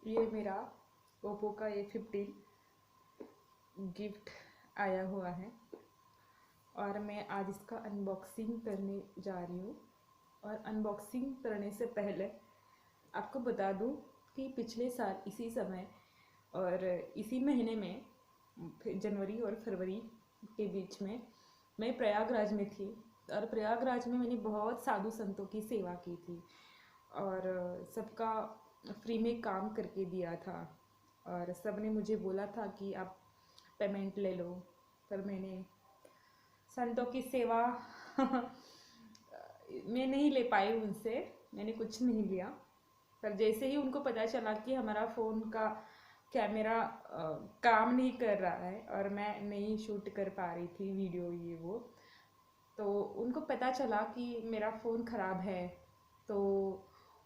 ये मेरा ओप्पो का A15 गिफ्ट आया हुआ है और मैं आज इसका अनबॉक्सिंग करने जा रही हूँ। और अनबॉक्सिंग करने से पहले आपको बता दूँ कि पिछले साल इसी समय और इसी महीने में जनवरी और फरवरी के बीच में मैं प्रयागराज में थी और प्रयागराज में मैंने बहुत साधु संतों की सेवा की थी और सबका फ्री में काम करके दिया था और सब ने मुझे बोला था कि आप पेमेंट ले लो, पर मैंने संतों की सेवा मैं नहीं ले पाई उनसे, मैंने कुछ नहीं लिया। पर जैसे ही उनको पता चला कि हमारा फ़ोन का कैमरा काम नहीं कर रहा है और मैं नहीं शूट कर पा रही थी वीडियो ये वो, तो उनको पता चला कि मेरा फ़ोन ख़राब है। तो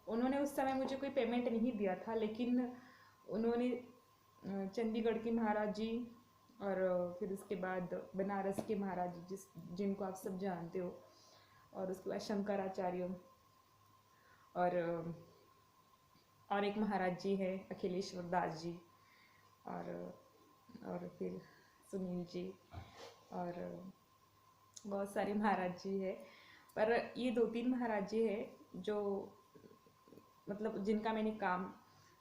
उन्होंने उस समय मुझे कोई पेमेंट नहीं दिया था, लेकिन उन्होंने चंडीगढ़ के महाराज जी और फिर उसके बाद बनारस के महाराज जी जिनको आप सब जानते हो, और उसके बाद शंकराचार्य और एक महाराज जी है अखिलेश्वर दास जी और फिर सुनील जी और बहुत सारे महाराज जी है। पर ये 2-3 महाराज जी है जो मतलब जिनका मैंने काम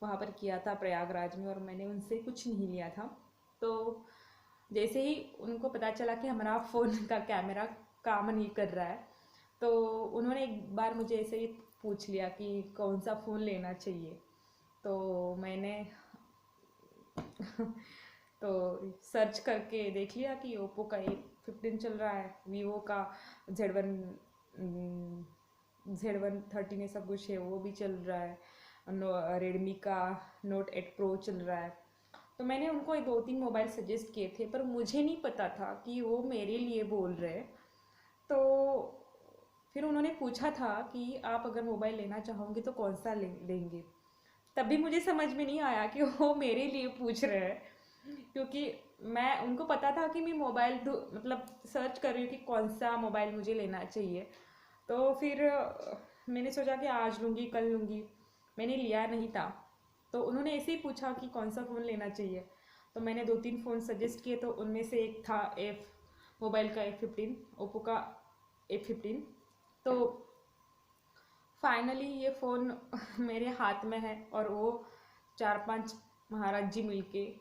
वहाँ पर किया था प्रयागराज में, और मैंने उनसे कुछ नहीं लिया था। तो जैसे ही उनको पता चला कि हमारा फ़ोन का कैमरा काम नहीं कर रहा है, तो उन्होंने एक बार मुझे ऐसे ही पूछ लिया कि कौन सा फ़ोन लेना चाहिए। तो मैंने तो सर्च करके देख लिया कि ओप्पो का A15 चल रहा है, वीवो का Z1 13 सब कुछ है वो भी चल रहा है, रेडमी का नोट 8 प्रो चल रहा है। तो मैंने उनको 2-3 मोबाइल सजेस्ट किए थे, पर मुझे नहीं पता था कि वो मेरे लिए बोल रहे हैं। तो फिर उन्होंने पूछा था कि आप अगर मोबाइल लेना चाहोगे तो कौन सा लेंगे। तब भी मुझे समझ में नहीं आया कि वो मेरे लिए पूछ रहे हैं, क्योंकि मैं उनको पता था कि मैं मोबाइल मतलब सर्च कर रही हूँ कि कौन सा मोबाइल मुझे लेना चाहिए। तो फिर मैंने सोचा कि आज लूँगी कल लूँगी, मैंने लिया नहीं था। तो उन्होंने ऐसे ही पूछा कि कौन सा फ़ोन लेना चाहिए, तो मैंने 2-3 फ़ोन सजेस्ट किए। तो उनमें से एक था मोबाइल का A15, ओप्पो का A15। तो फाइनली ये फ़ोन मेरे हाथ में है और वो 4-5 महाराज जी मिलके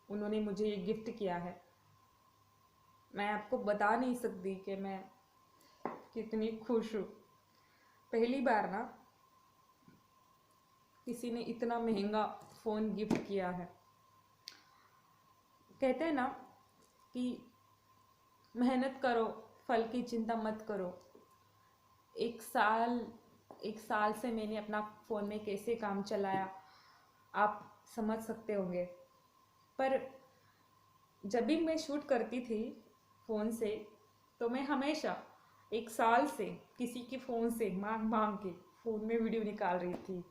उन्होंने मुझे ये गिफ्ट किया है। मैं आपको बता नहीं सकती कि मैं कितनी खुश हूँ। पहली बार ना किसी ने इतना महंगा फ़ोन गिफ्ट किया है। कहते हैं ना कि मेहनत करो, फल की चिंता मत करो। एक साल से मैंने अपना फ़ोन में कैसे काम चलाया आप समझ सकते होंगे। पर जब भी मैं शूट करती थी फ़ोन से, तो मैं हमेशा एक साल से किसी के फ़ोन से मांग मांग के फ़ोन में वीडियो निकाल रही थी,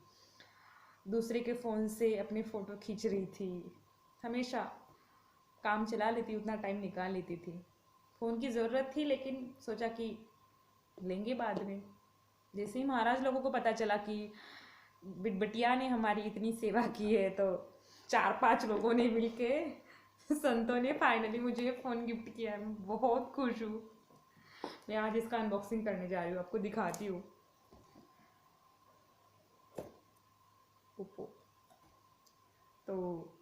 दूसरे के फ़ोन से अपनी फ़ोटो खींच रही थी, हमेशा काम चला लेती, उतना टाइम निकाल लेती थी। फ़ोन की ज़रूरत थी, लेकिन सोचा कि लेंगे बाद में। जैसे ही महाराज लोगों को पता चला कि बिटिया ने हमारी इतनी सेवा की है, तो 4-5 लोगों ने मिलके संतों ने फाइनली मुझे फ़ोन गिफ्ट किया है। मैं बहुत खुश हूँ। मैं आज इसका अनबॉक्सिंग करने जा रही हूँ, आपको दिखाती हूँ। ओप्पो, तो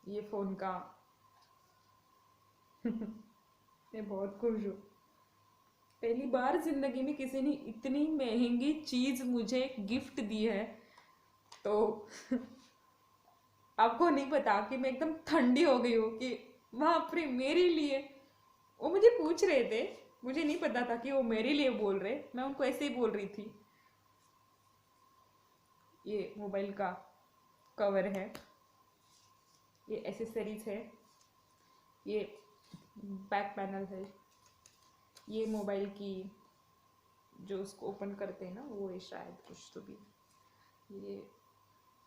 ये फ़ोन का मैं बहुत खुश हूँ। पहली बार ज़िंदगी में किसी ने इतनी महंगी चीज़ मुझे गिफ्ट दी है। तो आपको नहीं पता कि मैं एकदम ठंडी हो गई हूँ कि बाप रे, मेरे लिए वो मुझे पूछ रहे थे। मुझे नहीं पता था कि वो मेरे लिए बोल रहे, मैं उनको ऐसे ही बोल रही थी। ये मोबाइल का कवर है, ये एसेसरीज है, ये बैक पैनल है, ये मोबाइल की जो उसको ओपन करते हैं ना वो है शायद कुछ, तो भी ये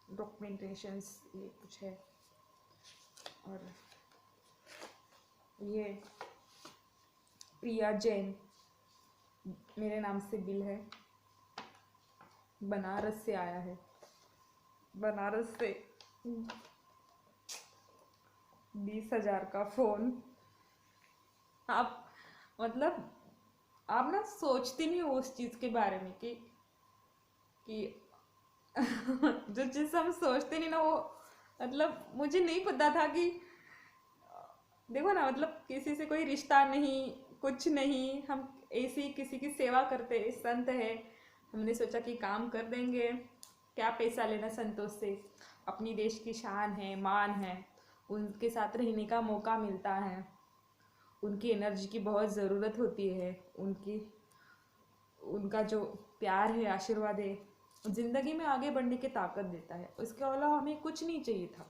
डॉक्यूमेंटेशंस ये कुछ है, और ये प्रिया जैन मेरे नाम से बिल है, बनारस से आया है, बनारस से 20,000 का फोन। आप मतलब आप ना सोचती नहीं हो उस चीज के बारे में कि जो चीज हम सोचते नहीं ना वो, मतलब मुझे नहीं पता था कि देखो ना, मतलब किसी से कोई रिश्ता नहीं, कुछ नहीं, हम ऐसी किसी की सेवा करते, संत है, हमने सोचा कि काम कर देंगे, क्या पैसा लेना संतों से, अपनी देश की शान है, मान है, उनके साथ रहने का मौका मिलता है, उनकी एनर्जी की बहुत ज़रूरत होती है, उनकी उनका जो प्यार है, आशीर्वाद है, ज़िंदगी में आगे बढ़ने की ताकत देता है। उसके अलावा हमें कुछ नहीं चाहिए था,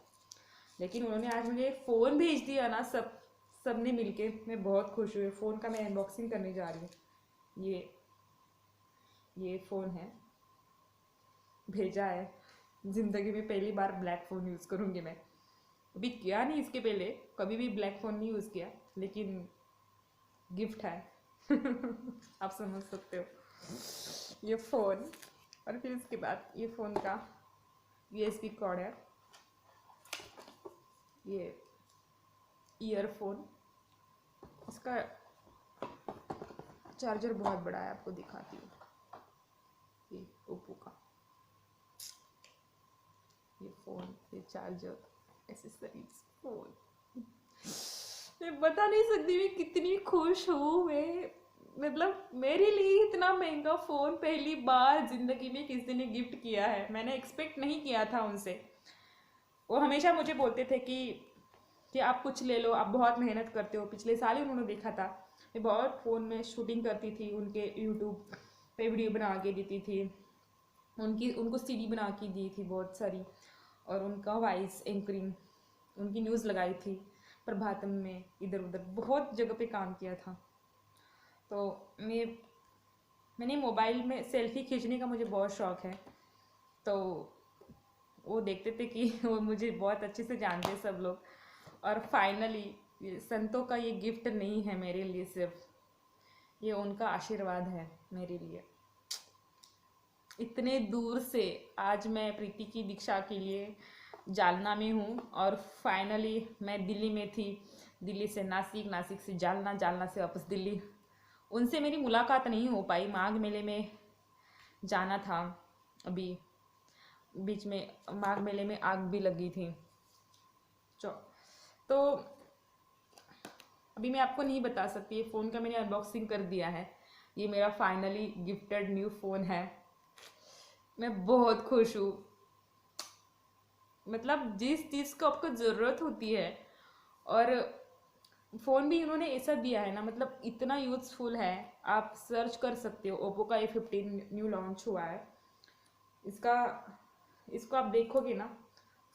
लेकिन उन्होंने आज मुझे फ़ोन भेज दिया ना, सबने मिलके, मैं बहुत खुश हुई। फ़ोन का मैं अनबॉक्सिंग करने जा रही हूँ। ये फ़ोन है, भेजा है। ज़िंदगी में पहली बार ब्लैक फ़ोन यूज़ करूँगी मैं। अभी किया नहीं, इसके पहले कभी भी ब्लैक फ़ोन नहीं यूज़ किया, लेकिन गिफ्ट है। आप समझ सकते हो ये फ़ोन। और फिर उसके बाद ये फ़ोन का USB कॉर्ड है, ये ईयरफोन, इसका चार्जर बहुत बड़ा है, आपको दिखाती हूँ। ये ओप्पो का ये फ़ोन, ये चार्जर, एसेसरीज, फ़ोन, मैं बता नहीं सकती मैं कितनी खुश हूँ। मैं मतलब मेरे लिए इतना महंगा फ़ोन पहली बार ज़िंदगी में किसी ने गिफ्ट किया है। मैंने एक्सपेक्ट नहीं किया था उनसे। वो हमेशा मुझे बोलते थे कि आप कुछ ले लो, आप बहुत मेहनत करते हो। पिछले साल ही उन्होंने देखा था, मैं बहुत फ़ोन में शूटिंग करती थी, उनके यूट्यूब पे वीडियो बना के देती थी, उनको सीडी बना के दी थी बहुत सारी, और उनका वॉइस एंकरिंग, उनकी न्यूज़ लगाई थी प्रभातम में, इधर उधर बहुत जगह पे काम किया था। तो मैंने मोबाइल में सेल्फी खींचने का मुझे बहुत शौक है। तो वो देखते थे कि वो मुझे बहुत अच्छे से जानते हैं सब लोग। और फाइनली संतों का ये गिफ्ट नहीं है मेरे लिए, सिर्फ ये उनका आशीर्वाद है मेरे लिए। इतने दूर से आज मैं प्रीति की दीक्षा के लिए जालना में हूँ, और फाइनली मैं दिल्ली में थी, दिल्ली से नासिक, नासिक से जालना, जालना से वापस दिल्ली। उनसे मेरी मुलाकात नहीं हो पाई, माघ मेले में जाना था, अभी बीच में माघ मेले में आग भी लगी थी। तो अभी मैं आपको नहीं बता सकती, ये फ़ोन का मैंने अनबॉक्सिंग कर दिया है, ये मेरा फाइनली गिफ्टेड न्यू फ़ोन है। मैं बहुत खुश हूँ। मतलब जिस चीज़ को आपको ज़रूरत होती है, और फ़ोन भी इन्होंने ऐसा दिया है ना, मतलब इतना यूज़फुल है। आप सर्च कर सकते हो, ओप्पो का A15 न्यू लॉन्च हुआ है। इसका इसको आप देखोगे ना,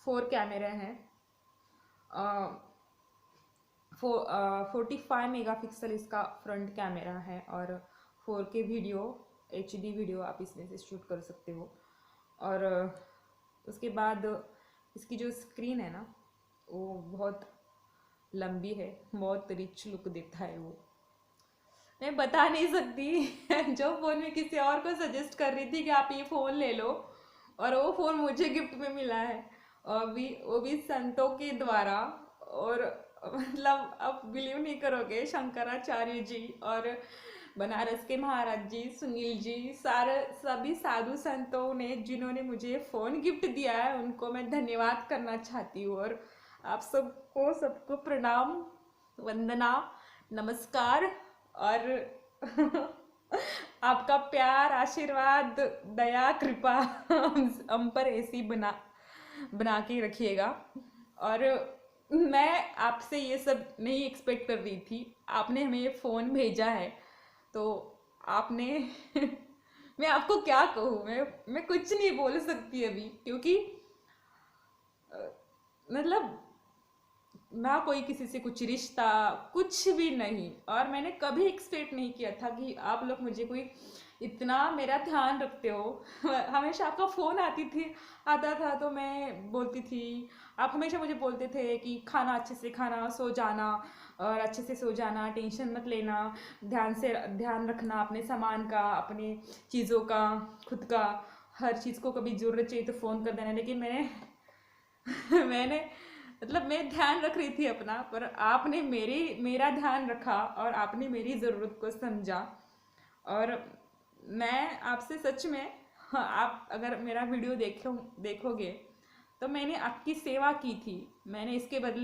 4 कैमरे हैं, 45 मेगापिक्सल इसका फ्रंट कैमरा है, और 4K वीडियो, HD वीडियो आप इसमें से शूट कर सकते हो। और उसके बाद इसकी जो स्क्रीन है ना, वो बहुत लंबी है, बहुत रिच लुक देता है वो। मैं बता नहीं सकती। जो फ़ोन मैं किसी और को सजेस्ट कर रही थी कि आप ये फ़ोन ले लो, और वो फ़ोन मुझे गिफ्ट में मिला है, और वो भी संतों के द्वारा। और मतलब आप बिलीव नहीं करोगे, शंकराचार्य जी और बनारस के महाराज जी, सुनील जी, सारे सभी साधु संतों ने जिन्होंने मुझे फ़ोन गिफ्ट दिया है, उनको मैं धन्यवाद करना चाहती हूँ। और आप सबको प्रणाम, वंदना, नमस्कार। और आपका प्यार, आशीर्वाद, दया, कृपा हम पर ऐसी बना बना के रखिएगा। और मैं आपसे ये सब नहीं एक्सपेक्ट कर रही थी, आपने हमें ये फ़ोन भेजा है, तो आपने मैं आपको क्या कहूँ, मैं कुछ नहीं बोल सकती अभी, क्योंकि मतलब ना कोई किसी से कुछ रिश्ता, कुछ भी नहीं। और मैंने कभी एक्सपेक्ट नहीं किया था कि आप लोग मुझे कोई इतना मेरा ध्यान रखते हो। हमेशा आपका फ़ोन आता था तो मैं बोलती थी, आप हमेशा मुझे बोलते थे कि खाना अच्छे से खाना, सो जाना, और अच्छे से सो जाना, टेंशन मत लेना, ध्यान रखना अपने सामान का, अपने चीज़ों का, खुद का, हर चीज़ को कभी ज़रूरत चाहिए तो फ़ोन कर देना। लेकिन मैंने मैंने मतलब मैं ध्यान रख रही थी अपना, पर आपने मेरा ध्यान रखा और आपने मेरी ज़रूरत को समझा। और मैं आपसे सच में, हाँ, आप अगर मेरा वीडियो देखोगे तो मैंने आपकी सेवा की थी। मैंने इसके बदले